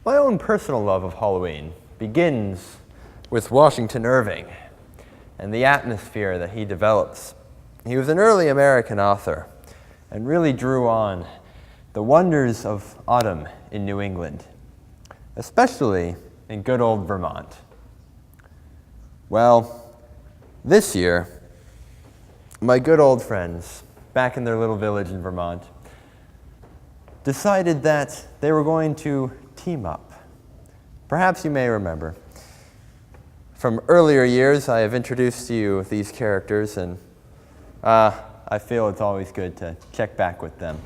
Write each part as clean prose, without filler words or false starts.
My own personal love of Halloween begins with Washington Irving and the atmosphere that he develops. He was an early American author and really drew on the wonders of autumn in New England, especially in good old Vermont. Well, this year, my good old friends back in their little village in Vermont decided that they were going to team up. Perhaps you may remember. From earlier years, I have introduced to you these characters, and I feel it's always good to check back with them.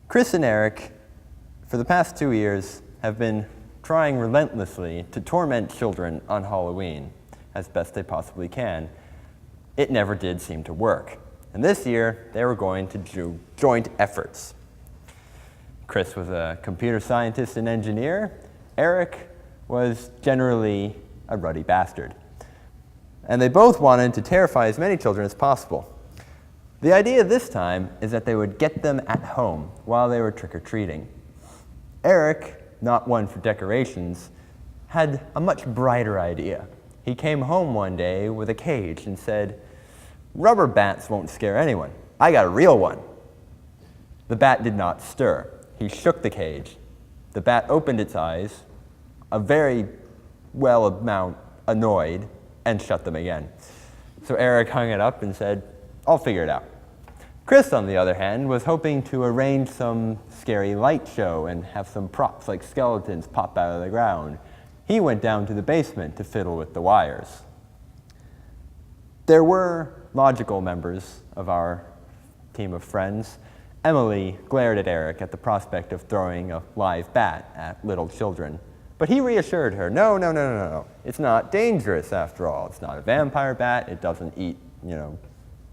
Chris and Eric, for the past 2 years, have been trying relentlessly to torment children on Halloween as best they possibly can. It never did seem to work. And this year, they were going to do joint efforts. Chris was a computer scientist and engineer. Eric was generally a ruddy bastard. And they both wanted to terrify as many children as possible. The idea this time is that they would get them at home while they were trick-or-treating. Eric, not one for decorations, had a much brighter idea. He came home one day with a cage and said, "Rubber bats won't scare anyone. I got a real one." The bat did not stir. He shook the cage. The bat opened its eyes, a very well amount annoyed, and shut them again. So Eric hung it up and said, "I'll figure it out." Chris, on the other hand, was hoping to arrange some scary light show and have some props like skeletons pop out of the ground. He went down to the basement to fiddle with the wires. There were logical members of our team of friends. Emily glared at Eric at the prospect of throwing a live bat at little children. But he reassured her, no. It's not dangerous after all. It's not a vampire bat. It doesn't eat,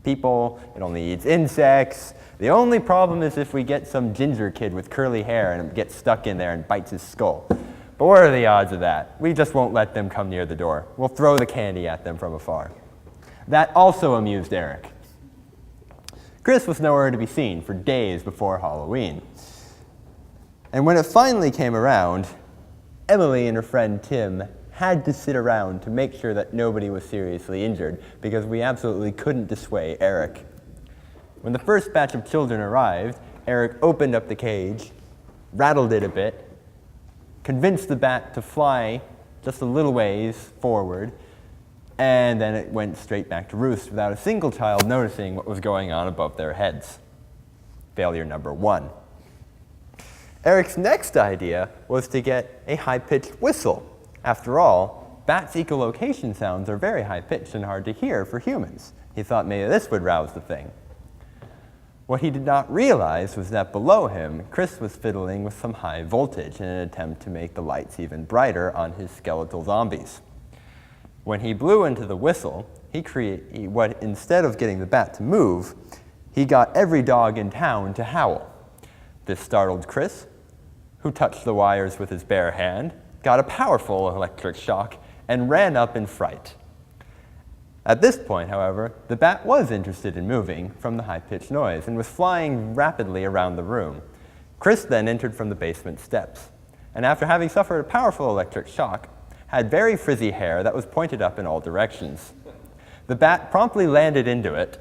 people. It only eats insects. The only problem is if we get some ginger kid with curly hair and gets stuck in there and bites his skull. But what are the odds of that? We just won't let them come near the door. We'll throw the candy at them from afar. That also amused Eric. Chris was nowhere to be seen for days before Halloween. And when it finally came around, Emily and her friend Tim had to sit around to make sure that nobody was seriously injured because we absolutely couldn't dissuade Eric. When the first batch of children arrived, Eric opened up the cage, rattled it a bit, convinced the bat to fly just a little ways forward, and then it went straight back to roost without a single child noticing what was going on above their heads. Failure number 1. Eric's next idea was to get a high-pitched whistle. After all, bats' echolocation sounds are very high-pitched and hard to hear for humans. He thought maybe this would rouse the thing. What he did not realize was that below him, Chris was fiddling with some high voltage in an attempt to make the lights even brighter on his skeletal zombies. When he blew into the whistle, instead of getting the bat to move, he got every dog in town to howl. This startled Chris, who touched the wires with his bare hand, got a powerful electric shock, and ran up in fright. At this point, however, the bat was interested in moving from the high-pitched noise and was flying rapidly around the room. Chris then entered from the basement steps, and after having suffered a powerful electric shock, had very frizzy hair that was pointed up in all directions. The bat promptly landed into it,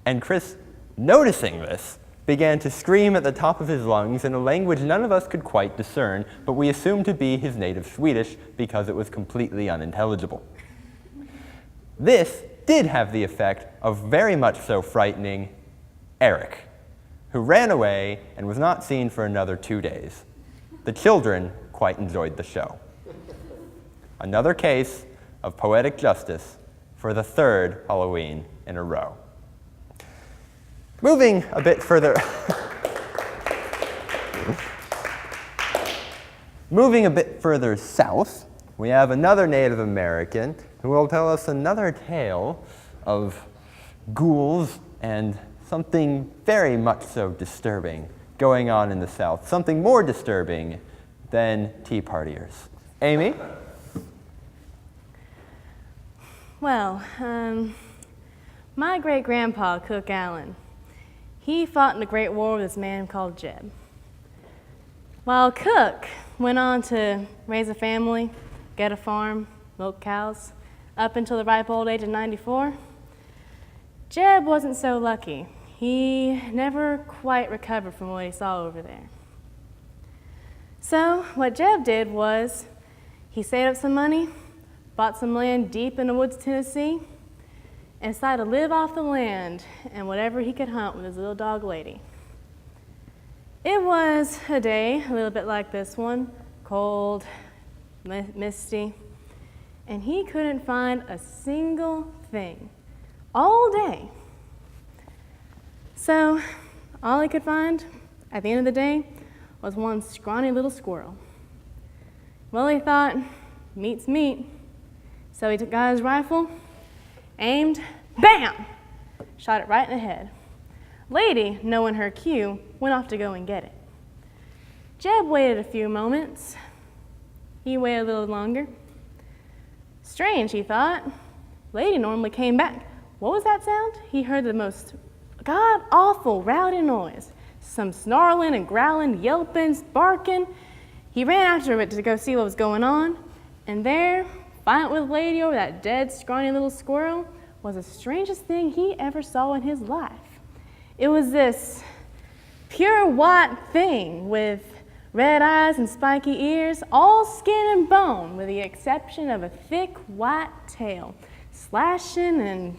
and Chris, noticing this, began to scream at the top of his lungs in a language none of us could quite discern, but we assumed to be his native Swedish because it was completely unintelligible. This did have the effect of very much so frightening Eric, who ran away and was not seen for another 2 days. The children quite enjoyed the show. Another case of poetic justice for the 3rd Halloween in a row. Moving a bit further south, we have another Native American who will tell us another tale of ghouls and something very much so disturbing going on in the South, something more disturbing than Tea Partiers. Amy? Well, my great-grandpa, Cook Allen, he fought in the Great War with this man called Jeb. While Cook went on to raise a family, get a farm, milk cows, up until the ripe old age of 94, Jeb wasn't so lucky. He never quite recovered from what he saw over there. So what Jeb did was he saved up some money, bought some land deep in the woods, Tennessee, and decided to live off the land and whatever he could hunt with his little dog Lady. It was a day a little bit like this one, cold, misty, and he couldn't find a single thing all day. So all he could find at the end of the day was one scrawny little squirrel. Well, he thought, meat's meat. So he got his rifle, aimed, bam! Shot it right in the head. Lady, knowing her cue, went off to go and get it. Jeb waited a few moments. He waited a little longer. Strange, he thought. Lady normally came back. What was that sound? He heard the most god-awful rowdy noise. Some snarling and growling, yelping, barking. He ran after it to go see what was going on, and there, fighting with Lady over that dead, scrawny little squirrel, was the strangest thing he ever saw in his life. It was this pure white thing with red eyes and spiky ears, all skin and bone, with the exception of a thick white tail, slashing, and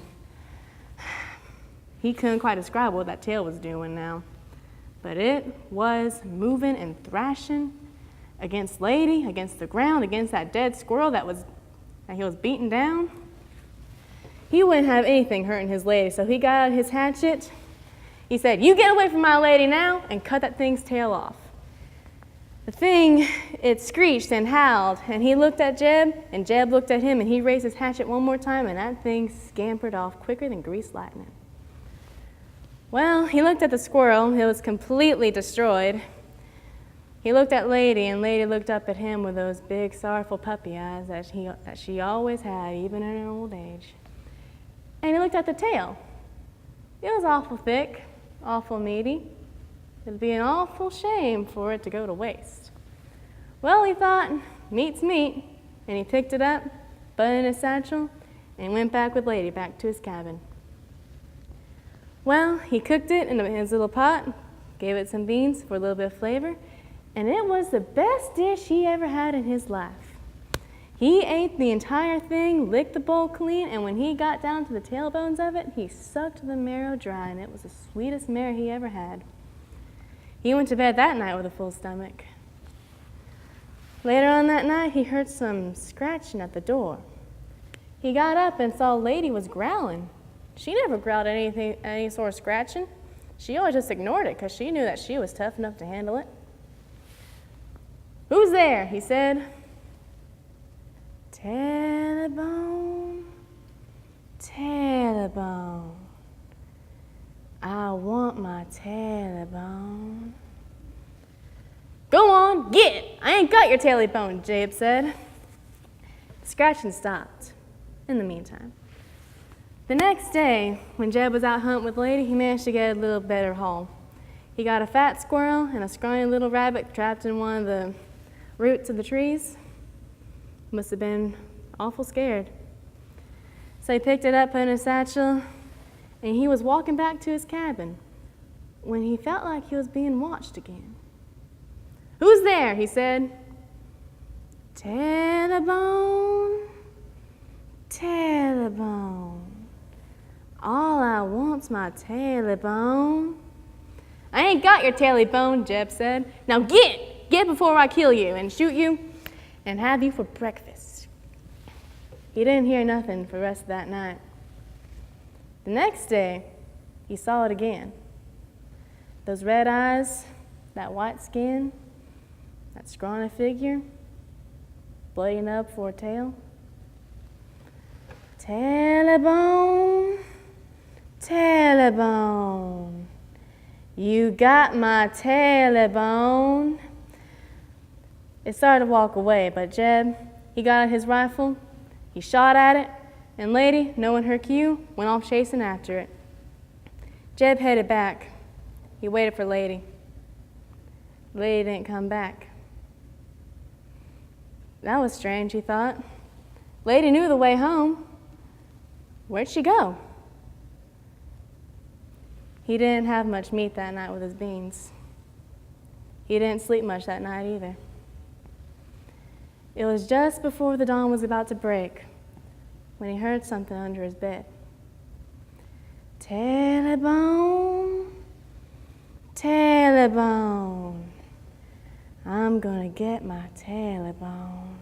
he couldn't quite describe what that tail was doing now. But it was moving and thrashing against Lady, against the ground, against that dead squirrel that he was beating down. He wouldn't have anything hurting his lady, so he got out his hatchet. He said, "You get away from my lady now," and cut that thing's tail off. The thing, it screeched and howled, and he looked at Jeb, and Jeb looked at him, and he raised his hatchet one more time, and that thing scampered off quicker than greased lightning. Well, he looked at the squirrel. It was completely destroyed. He looked at Lady, and Lady looked up at him with those big, sorrowful puppy eyes that she always had, even in her old age. And he looked at the tail. It was awful thick, awful meaty. It'd be an awful shame for it to go to waste. Well, he thought, meat's meat, and he picked it up, put it in his satchel, and went back with Lady back to his cabin. Well, he cooked it in his little pot, gave it some beans for a little bit of flavor, and it was the best dish he ever had in his life. He ate the entire thing, licked the bowl clean, and when he got down to the tailbones of it, he sucked the marrow dry, and it was the sweetest marrow he ever had. He went to bed that night with a full stomach. Later on that night, he heard some scratching at the door. He got up and saw Lady was growling. She never growled at any sort of scratching. She always just ignored it because she knew that she was tough enough to handle it. "Who's there?" he said. "Tailypo, Tailypo, I want my Tailypo." "Go on, get it. I ain't got your Tailypo," Jeb said. The scratching stopped in the meantime. The next day, when Jeb was out hunting with Lady, he managed to get a little better haul. He got a fat squirrel and a scrawny little rabbit trapped in one of the roots of the trees. Must have been awful scared. So he picked it up, put it in his satchel, and he was walking back to his cabin when he felt like he was being watched again. "Who's there?" he said. "Tailypo, Tailypo, all I want's my Tailypo." "I ain't got your Tailypo," Jeb said. "Now get before I kill you and shoot you and have you for breakfast." He didn't hear nothing for the rest of that night. The next day, he saw it again. Those red eyes, that white skin, that scrawny figure, blooding up for a tail. "Tailypo, Tailypo, you got my Tailypo." It started to walk away, but Jeb, he got out his rifle, he shot at it, and Lady, knowing her cue, went off chasing after it. Jeb headed back. He waited for Lady. The lady didn't come back. That was strange, he thought. Lady knew the way home. Where'd she go? He didn't have much meat that night with his beans. He didn't sleep much that night either. It was just before the dawn was about to break when he heard something under his bed. Tailybone, Tailybone, I'm gonna get my tailybone.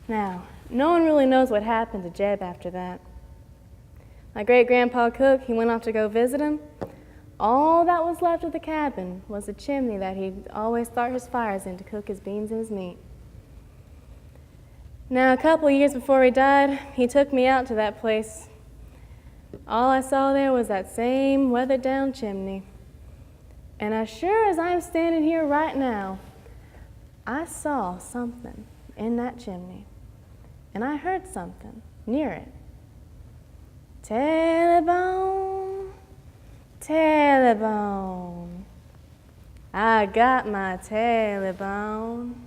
Now, no one really knows what happened to Jeb after that. My great-grandpa Cook, he went off to go visit him. All that was left of the cabin was a chimney that he'd always start his fires in to cook his beans and his meat. Now, a couple years before he died, he took me out to that place. All I saw there was that same weathered-down chimney. And as sure as I'm standing here right now, I saw something in that chimney. And I heard something near it. Tailybone, Tailybone, I got my tailybone.